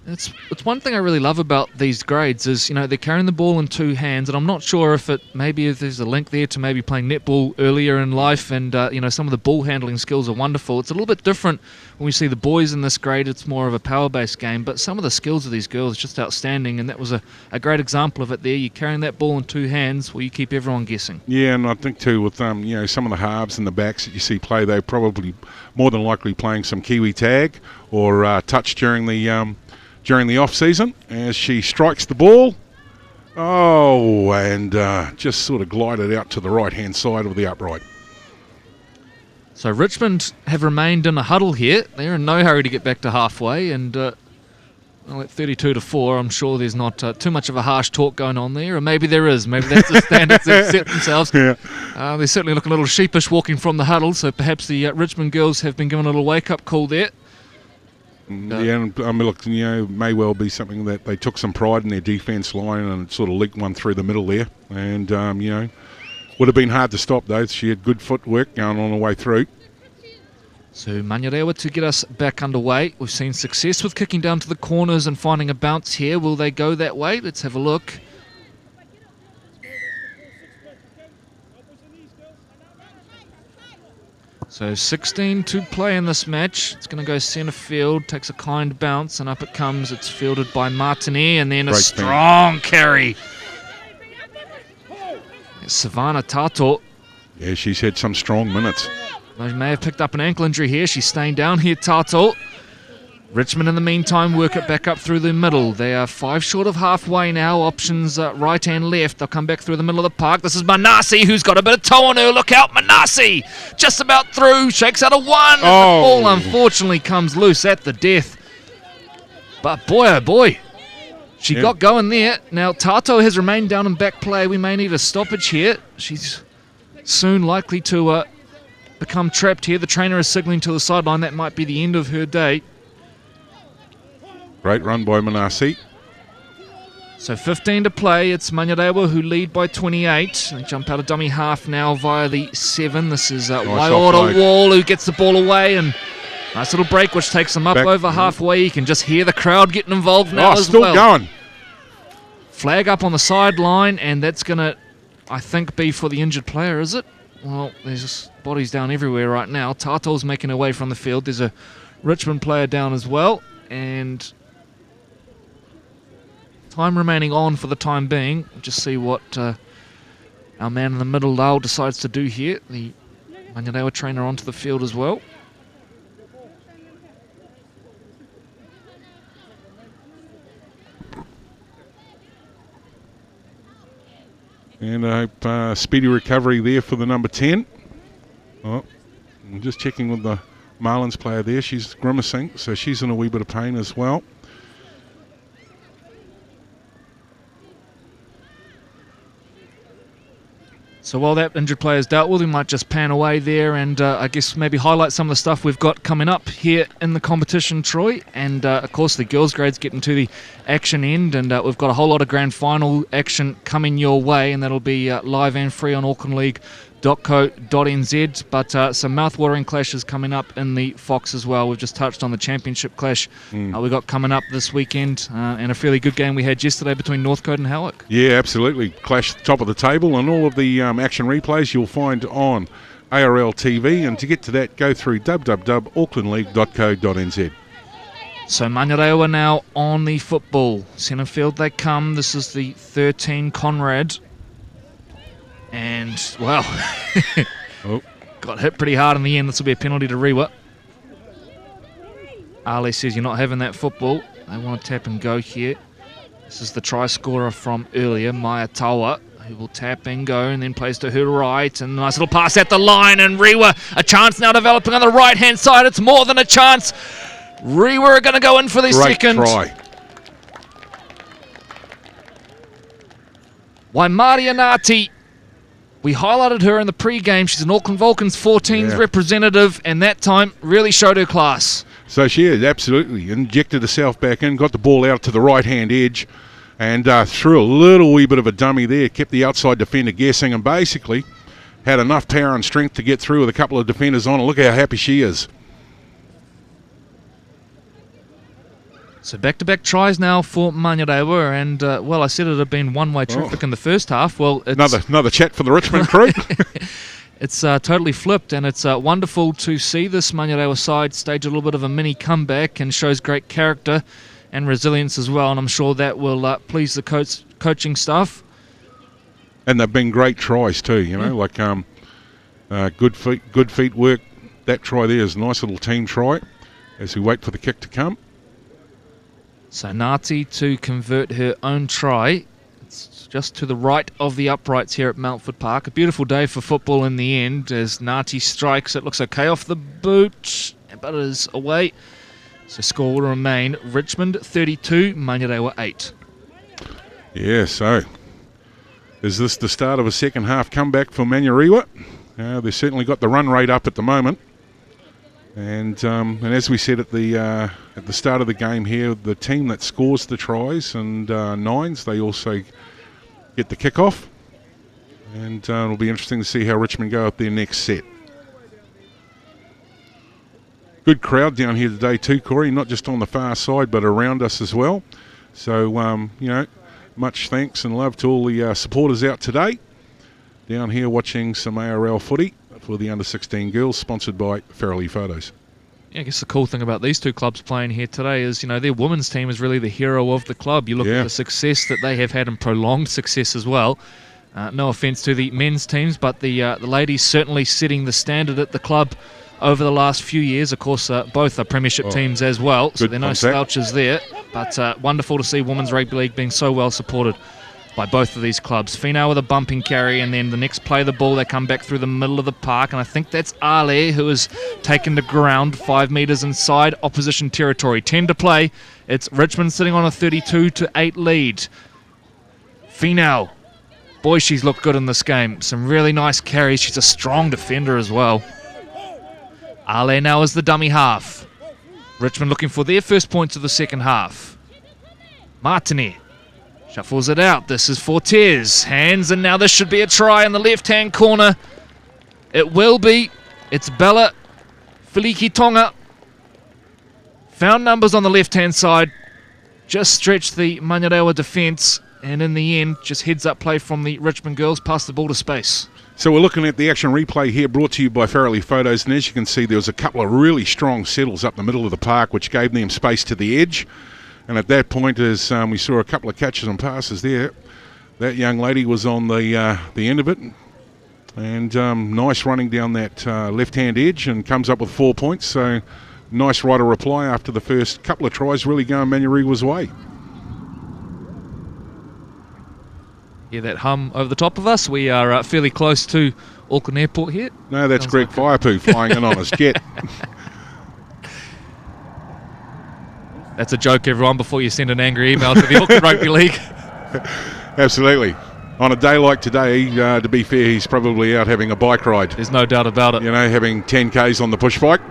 It's one thing I really love about these grades is, you know, they're carrying the ball in two hands, and I'm not sure if there's a link there to maybe playing netball earlier in life, and you know, some of the ball handling skills are wonderful. It's a little bit different when we see the boys in this grade. It's more of a power-based game, but some of the skills of these girls are just outstanding, and that was a great example of it there. You're carrying that ball in two hands, well, you keep everyone guessing. Yeah, and I think too with you know, some of the halves and the backs that you see play, they're probably more than likely playing some Kiwi tag or touch during the off-season as she strikes the ball. Oh, and just sort of glided out to the right-hand side of the upright. So Richmond have remained in a huddle here. They're in no hurry to get back to halfway, and well, at 32-4, I'm sure there's not too much of a harsh talk going on there, or maybe there is. Maybe that's the standards they've set themselves. Yeah. They certainly look a little sheepish walking from the huddle, so perhaps the Richmond girls have been given a little wake-up call there. Yeah, and I mean, look, you know, may well be something that they took some pride in their defence line and sort of leaked one through the middle there. And, you know, would have been hard to stop, though. She had good footwork going on the way through. So Manurewa to get us back underway. We've seen success with kicking down to the corners and finding a bounce here. Will they go that way? Let's have a look. So 16 to play in this match. It's going to go centre field, takes a kind bounce, and up it comes. It's fielded by Martinet, and then a strong carry. Savannah Tato. Yeah, she's had some strong minutes. She may have picked up an ankle injury here. She's staying down here, Tato. Richmond, in the meantime, work it back up through the middle. They are 5 short of halfway now. Options right and left. They'll come back through the middle of the park. This is Manasi, who's got a bit of toe on her. Look out, Manasi! Just about through. Shakes out a 1. And the ball, unfortunately, comes loose at the death. But boy, oh boy. She got going there. Now, Tato has remained down in back play. We may need a stoppage here. She's soon likely to become trapped here. The trainer is signalling to the sideline. That might be the end of her day. Great run by Manasi. So 15 to play. It's Manurewa who lead by 28. They jump out of dummy half now via the 7. This is Waiora Wall who gets the ball away, and nice little break which takes them up back over halfway. You can just hear the crowd getting involved now as well. Still going. Flag up on the sideline, and that's going to, I think, be for the injured player, is it? Well, there's bodies down everywhere right now. Tato's making her way from the field. There's a Richmond player down as well, and time remaining on for the time being. We'll just see what our man in the middle, Lyle, decides to do here. The Manurewa trainer onto the field as well. And I hope speedy recovery there for the number 10. Oh, I'm just checking with the Marlins player there. She's grimacing, so she's in a wee bit of pain as well. So while that injured player is dealt with, we might just pan away there and I guess maybe highlight some of the stuff we've got coming up here in the competition, Troy. And of course the girls' grades getting to the action end, and we've got a whole lot of grand final action coming your way, and that'll be live and free on aucklandleague.co.nz. But some mouth-watering clashes coming up in the Fox as well. We've just touched on the championship clash we got coming up this weekend, and a fairly good game we had yesterday between Northcote and Howick. Yeah, absolutely. Clash top of the table, and all of the action replays you'll find on ARL TV, and to get to that, go through www.aucklandleague.co.nz. So Manurewa now on the football. Centre field they come. This is the 13 Conrad. And, well, got hit pretty hard in the end. This will be a penalty to Rewa. Ali says you're not having that football. They want to tap and go here. This is the try scorer from earlier, Maya Tawa, who will tap and go and then plays to her right. And a nice little pass at the line. And Rewa, a chance now developing on the right-hand side. It's more than a chance. Rewa are going to go in for the second. Try. Waimaria Ngati. We highlighted her in the pre-game. She's an Auckland Vulcans 14s representative, and that time really showed her class. So she has absolutely injected herself back in, got the ball out to the right-hand edge, and threw a little wee bit of a dummy there, kept the outside defender guessing, and basically had enough power and strength to get through with a couple of defenders on. And look how happy she is. So back-to-back tries now for Manurewa, and well, I said it had been one-way traffic in the first half. Well, it's another chat for the Richmond crew. It's totally flipped, and it's wonderful to see this Manurewa side stage a little bit of a mini comeback, and shows great character and resilience as well. And I'm sure that will please the coaching staff. And they've been great tries too. You know, like good feet work. That try there is a nice little team try. As we wait for the kick to come. So Ngāti to convert her own try. It's just to the right of the uprights here at Mountford Park. A beautiful day for football in the end as Ngāti strikes. It looks okay off the boot, but it is away. So score will remain Richmond 32, Manurewa 8. Yeah, so is this the start of a second half comeback for Manurewa? They've certainly got the run rate up at the moment. And as we said at the start of the game here, the team that scores the tries and nines, they also get the kick-off. And it'll be interesting to see how Richmond go up their next set. Good crowd down here today too, Corey, not just on the far side but around us as well. So, you know, much thanks and love to all the supporters out today. Down here watching some ARL footy for the under-16 girls, sponsored by Farrelly Photos. Yeah, I guess the cool thing about these two clubs playing here today is, you know, their women's team is really the hero of the club. You look at the success that they have had and prolonged success as well. No offence to the men's teams, but the ladies certainly setting the standard at the club over the last few years. Of course, both are premiership teams as well, so there are no slouches there. But wonderful to see women's rugby league being so well supported by both of these clubs. Finau with a bumping carry, and then the next play of the ball, they come back through the middle of the park, and I think that's Ale who has taken the ground 5 metres inside opposition territory. 10 to play. It's Richmond sitting on a 32-8 lead. Finau. Boy, she's looked good in this game. Some really nice carries. She's a strong defender as well. Ale now is the dummy half. Richmond looking for their first points of the second half. Martinet shuffles it out. This is Fortes. Hands, and now this should be a try in the left-hand corner. It will be. It's Bella Filikitonga. Found numbers on the left-hand side. Just stretched the Manurewa defence, and in the end, just heads-up play from the Richmond girls, past the ball to space. So we're looking at the action replay here, brought to you by Farrelly Photos, and as you can see, there was a couple of really strong settles up the middle of the park, which gave them space to the edge. And at that point, as we saw a couple of catches and passes there, that young lady was on the end of it. And nice running down that left-hand edge and comes up with 4 points. So nice rider reply after the first couple of tries, really going Manurewa's way. Hear that hum over the top of us? We are fairly close to Auckland Airport here. No, that's Greg Firepoo flying in on his jet. That's a joke, everyone, before you send an angry email to the Auckland Rugby League. Absolutely. On a day like today, to be fair, he's probably out having a bike ride. There's no doubt about it. You know, having 10Ks on the push bike.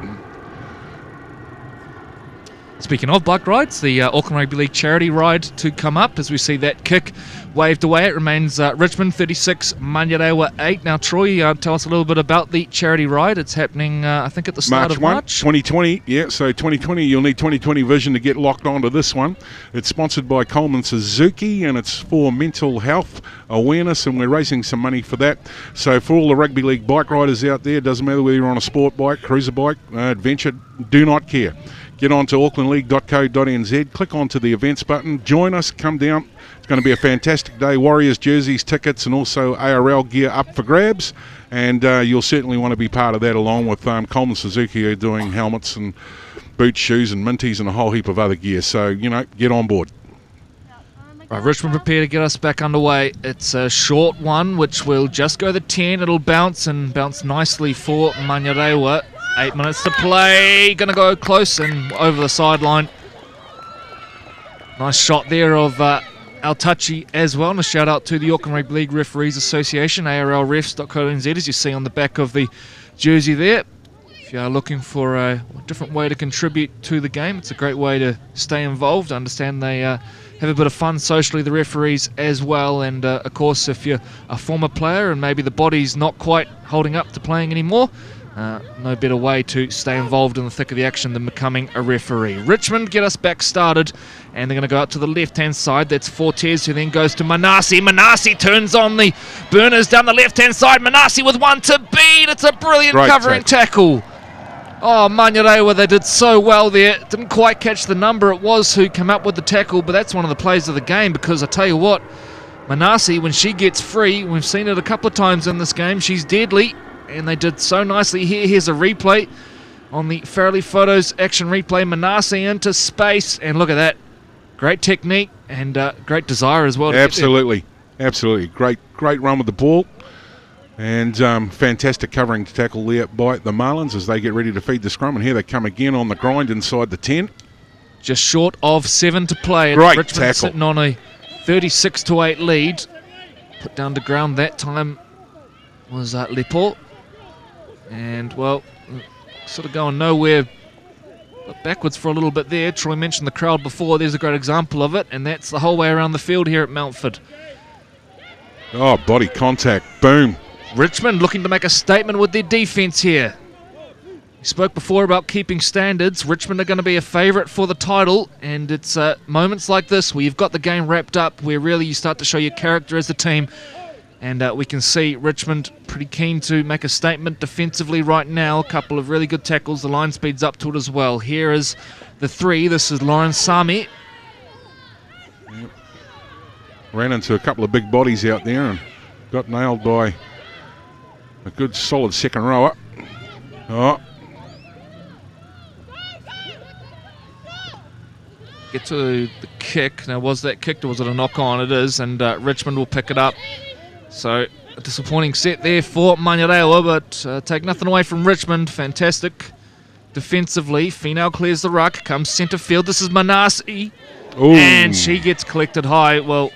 Speaking of bike rides, the Auckland Rugby League charity ride to come up as we see that kick waved away. It remains Richmond 36, Manurewa 8. Now, Troy, tell us a little bit about the charity ride. It's happening, I think, at the start of March. 2020. Yeah, so 2020, you'll need 2020 vision to get locked onto this one. It's sponsored by Coleman Suzuki, and it's for mental health awareness, and we're raising some money for that. So for all the rugby league bike riders out there, doesn't matter whether you're on a sport bike, cruiser bike, adventure, do not care. Get on to aucklandleague.co.nz, click onto the events button, join us, come down. It's going to be a fantastic day. Warriors jerseys, tickets, and also ARL gear up for grabs. And you'll certainly want to be part of that, along with Coleman Suzuki, who are doing helmets and boots, shoes, and minties, and a whole heap of other gear. So, you know, get on board. Right, Richmond prepare to get us back underway. It's a short one, which will just go the 10. It'll bounce and bounce nicely for Manurewa. 8 minutes to play. Going to go close and over the sideline. Nice shot there of Al-Touchy as well. And a shout out to the Auckland Rugby League Referees Association, ARLrefs.co.nz, as you see on the back of the jersey there. A If you are looking for a different way to contribute to the game, it's a great way to stay involved. I understand they have a bit of fun socially, the referees as well. And of course, if you're a former player and maybe the body's not quite holding up to playing anymore, no better way to stay involved in the thick of the action than becoming a referee. Richmond get us back started, and they're going to go out to the left-hand side. That's Fortes, who then goes to Manasi. Manasi turns on the burners down the left-hand side. Manasi with one to beat. It's a brilliant Great covering tackle. Oh, Manurewa, they did so well there. Didn't quite catch the number. It was who came up with the tackle, but that's one of the plays of the game, because I tell you what, Manasi, when she gets free, we've seen it a couple of times in this game, she's deadly. And they did so nicely here. Here's a replay on the Farrelly Photos action replay. Manasi into space, and look at that. Great technique and great desire as well. Absolutely. Great run with the ball. And fantastic covering tackle there by the Marlins as they get ready to feed the scrum. And here they come again on the grind inside the 10. Just short of 7 to play. Great Richmond tackle. sitting on a 36-8 lead. Put down to ground that time was Lepo. And, well, sort of going nowhere, but backwards for a little bit there. Troy mentioned the crowd before. There's a great example of it, and that's the whole way around the field here at Mountford. Oh, body contact. Boom. Richmond looking to make a statement with their defence here. We spoke before about keeping standards. Richmond are going to be a favourite for the title, and it's moments like this where you've got the game wrapped up, where really you start to show your character as a team. And we can see Richmond pretty keen to make a statement defensively right now. A couple of really good tackles. The line speeds up to it as well. Here is the 3. This is Lauren Sami. Yep. Ran into a couple of big bodies out there and got nailed by a good solid second rower. Oh. Get to the kick. Now, was that kicked or was it a knock on? It is, and Richmond will pick it up. So, a disappointing set there for Manurewa, but take nothing away from Richmond. Fantastic defensively. Finau clears the ruck, comes centre field. This is Manasi. Ooh. And she gets collected high. Well,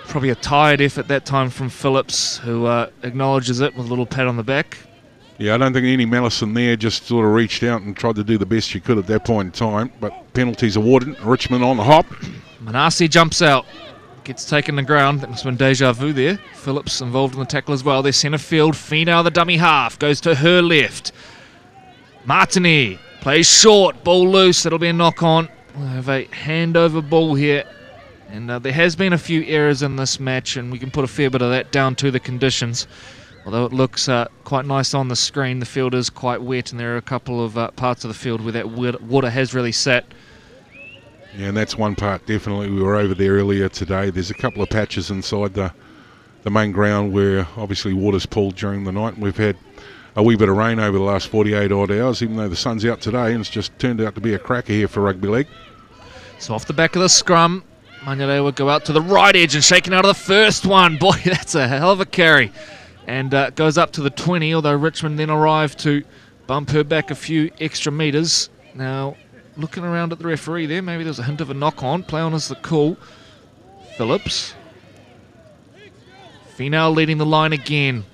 probably a tired effort that time from Phillips, who acknowledges it with a little pat on the back. Yeah, I don't think any malice in there, just sort of reached out and tried to do the best she could at that point in time. But penalties awarded. Richmond on the hop. Manasi jumps out. Gets taken to ground. That must have been deja vu there. Phillips involved in the tackle as well. They're centre field. Finau, the dummy half, goes to her left. Martini plays short. Ball loose. That'll be a knock on. We'll have a handover ball here. And there has been a few errors in this match, and we can put a fair bit of that down to the conditions. Although it looks quite nice on the screen, the field is quite wet, and there are a couple of parts of the field where that water has really sat. Yeah, and that's one part, definitely. We were over there earlier today. There's a couple of patches inside the main ground where obviously water's pulled during the night. We've had a wee bit of rain over the last 48 odd hours, even though the sun's out today, and it's just turned out to be a cracker here for rugby league. So off the back of the scrum, Manurewa go out to the right edge and shaking out of the first one. Boy, that's a hell of a carry. And goes up to the 20, although Richmond then arrived to bump her back a few extra metres. Now, looking around at the referee there, maybe there's a hint of a knock-on. Play on as the call. Phillips. Finau leading the line again.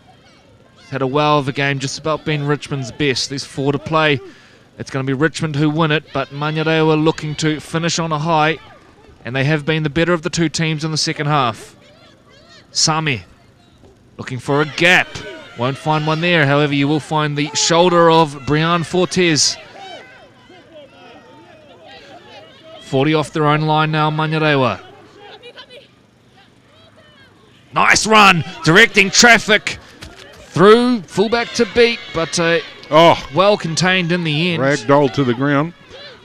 She's had a wow of a game, just about being Richmond's best. There's 4 to play. It's going to be Richmond who win it, but Manurewa looking to finish on a high, and they have been the better of the two teams in the second half. Sami looking for a gap. Won't find one there, however you will find the shoulder of Brianne Fortes. 40 off their own line now, Manurewa. Nice run, directing traffic through, fullback to beat, but well contained in the end. Ragdoll to the ground.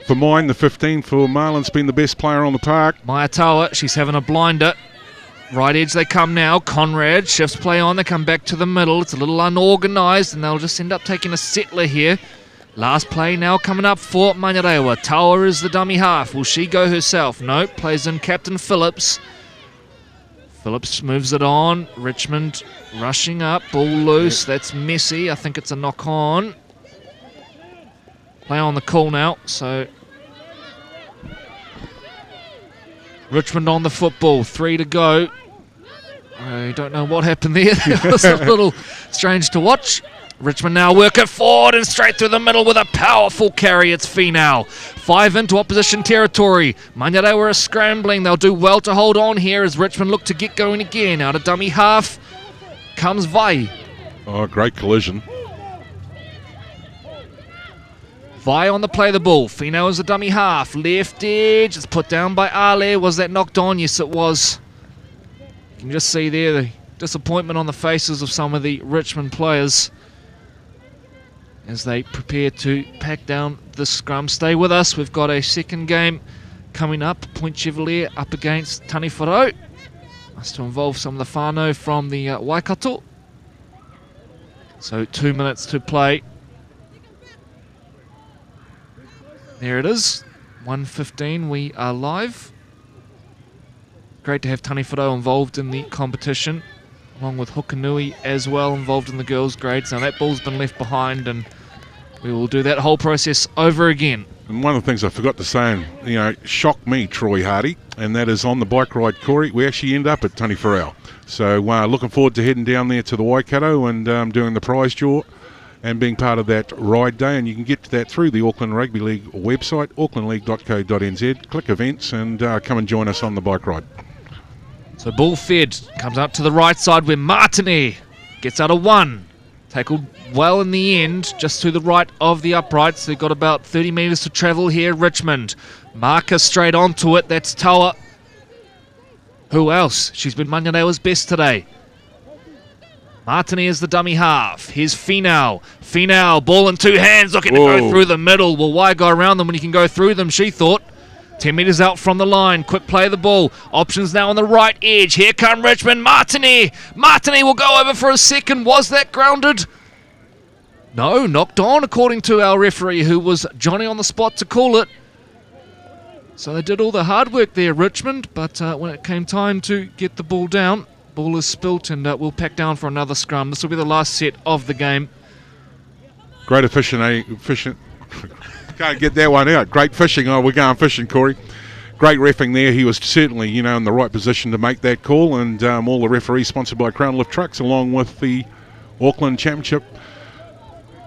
For mine, the 15 for Marlon's been the best player on the park. Mayatawa, she's having a blinder. Right edge they come now. Conrad shifts play on. They come back to the middle. It's a little unorganised, and they'll just end up taking a settler here. Last play now coming up for Manurewa. Tower is the dummy half. Will she go herself? No. Plays in Captain Phillips. Phillips moves it on. Richmond rushing up. Ball loose. That's messy. I think it's a knock on. Play on the call now. So Richmond on the football. 3 to go. I don't know what happened there. It was a little strange to watch. Richmond now work it forward and straight through the middle with a powerful carry. It's Finau. 5 into opposition territory. Manurewa are scrambling. They'll do well to hold on here as Richmond look to get going again. Out of dummy half comes Vai. Oh, great collision. Vai on the play the ball. Finau is a dummy half. Left edge. It's put down by Ale. Was that knocked on? Yes, it was. You can just see there the disappointment on the faces of some of the Richmond players as they prepare to pack down the scrum. Stay with us. We've got a second game coming up. Point Chevalier up against Taniwharau. Has to involve some of the whānau from the Waikato. So 2 minutes to play. There it is. 1:15. We are live. Great to have Taniwharau involved in the competition, along with Hukanui as well involved in the girls' grades. Now that ball's been left behind and we will do that whole process over again. And one of the things I forgot to say, and shocked me, Troy Hardy, and that is on the bike ride, Corey, we actually end up at Taniwharau. So looking forward to heading down there to the Waikato and doing the prize draw and being part of that ride day. And you can get to that through the Auckland Rugby League website, aucklandleague.co.nz. Click events and come and join us on the bike ride. So ball fed, comes up to the right side where Martini gets out of one. Tackled well in the end, just to the right of the uprights. They've got about 30 metres to travel here, Richmond. Marker straight onto it, that's Toa. Who else? She's been Manurewa's best today. Martini is the dummy half. Here's Finau. Finau, ball in 2 hands, looking to go through the middle. Well, why go around them when you can go through them, she thought. 10 metres out from the line. Quick play of the ball. Options now on the right edge. Here come Richmond. Martini. Martini will go over for a second. Was that grounded? No, knocked on according to our referee, who was Johnny on the spot to call it. So they did all the hard work there, Richmond. But when it came time to get the ball down, ball is spilt and we'll pack down for another scrum. This will be the last set of the game. Great efficient. Can't get that one out. Great fishing. Oh, we're going fishing, Corey. Great reffing there. He was certainly, in the right position to make that call. And all the referees sponsored by Crown Lift Trucks, along with the Auckland Championship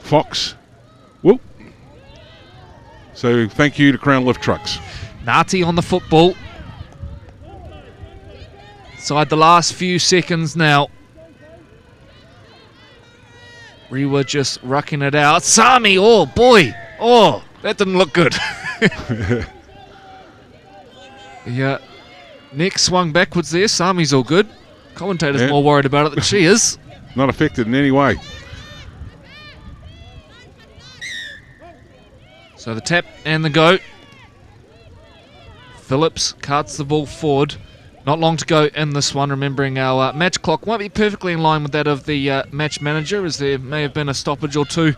Fox. Whoop. So thank you to Crown Lift Trucks. Ngāti on the football. Inside the last few seconds now. We were just rucking it out. Sami, oh boy. Oh, that didn't look good. Yeah, neck swung backwards there. Sami's all good. Commentator's more worried about it than she is. Not affected in any way. So the tap and the go. Phillips carts the ball forward. Not long to go in this one, remembering our match clock won't be perfectly in line with that of the match manager, as there may have been a stoppage or two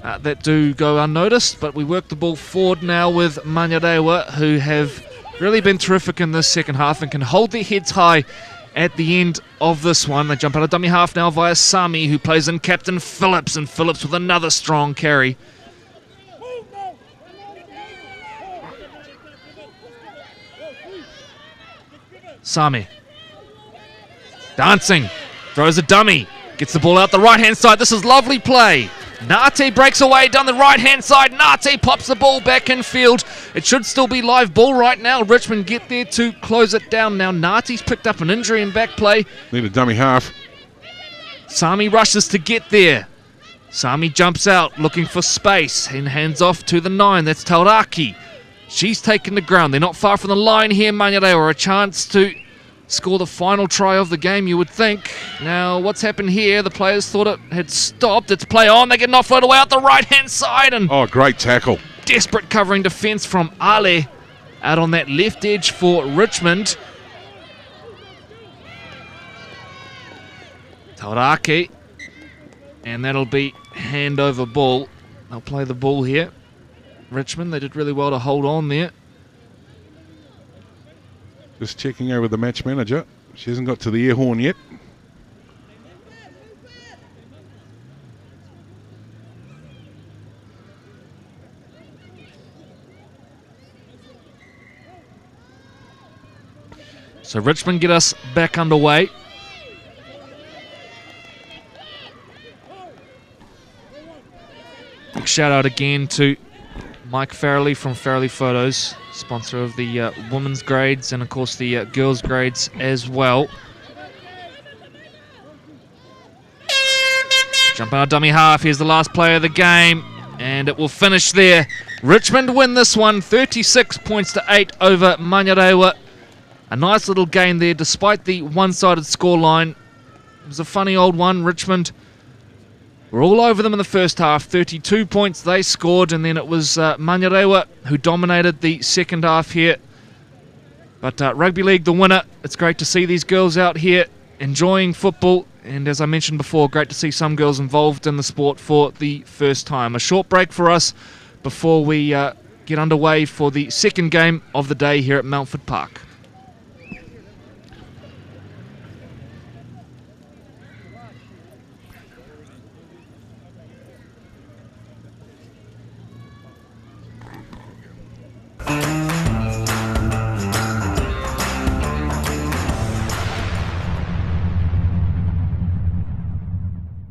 that do go unnoticed. But we work the ball forward now with Manurewa, who have really been terrific in this second half and can hold their heads high at the end of this one. They jump out of dummy half now via Sami, who plays in Captain Phillips, and Phillips with another strong carry. Sami. Dancing. Throws a dummy. Gets the ball out the right-hand side. This is lovely play. Ngāti breaks away down the right-hand side. Ngāti pops the ball back in field. It should still be live ball right now. Richmond get there to close it down now. Ngāti's picked up an injury in back play. Need a dummy half. Sami rushes to get there. Sami jumps out looking for space and hands off to the 9. That's Tauraki. She's taken the ground. They're not far from the line here. Manurewa a chance to score the final try of the game, you would think. Now, what's happened here? The players thought it had stopped. It's play on. They get an offload away out the right-hand side. And oh, great tackle. Desperate covering defence from Ale out on that left edge for Richmond. Tauraki. And that'll be hand over ball. They'll play the ball here. Richmond, they did really well to hold on there. Just checking over the match manager. She hasn't got to the air horn yet. So Richmond get us back underway. shout out again to Mike Farrelly from Farrelly Photos, sponsor of the women's grades and of course the girls grades as well. Jump out dummy half, here's the last play of the game, and it will finish there. Richmond win this one, 36 points to 8 over Manurewa. A nice little game there, despite the one-sided scoreline. It was a funny old one. Richmond were all over them in the first half, 32 points they scored, and then it was Manurewa who dominated the second half here. But Rugby League the winner. It's great to see these girls out here enjoying football. And as I mentioned before, great to see some girls involved in the sport for the first time. A short break for us before we get underway for the second game of the day here at Mountford Park.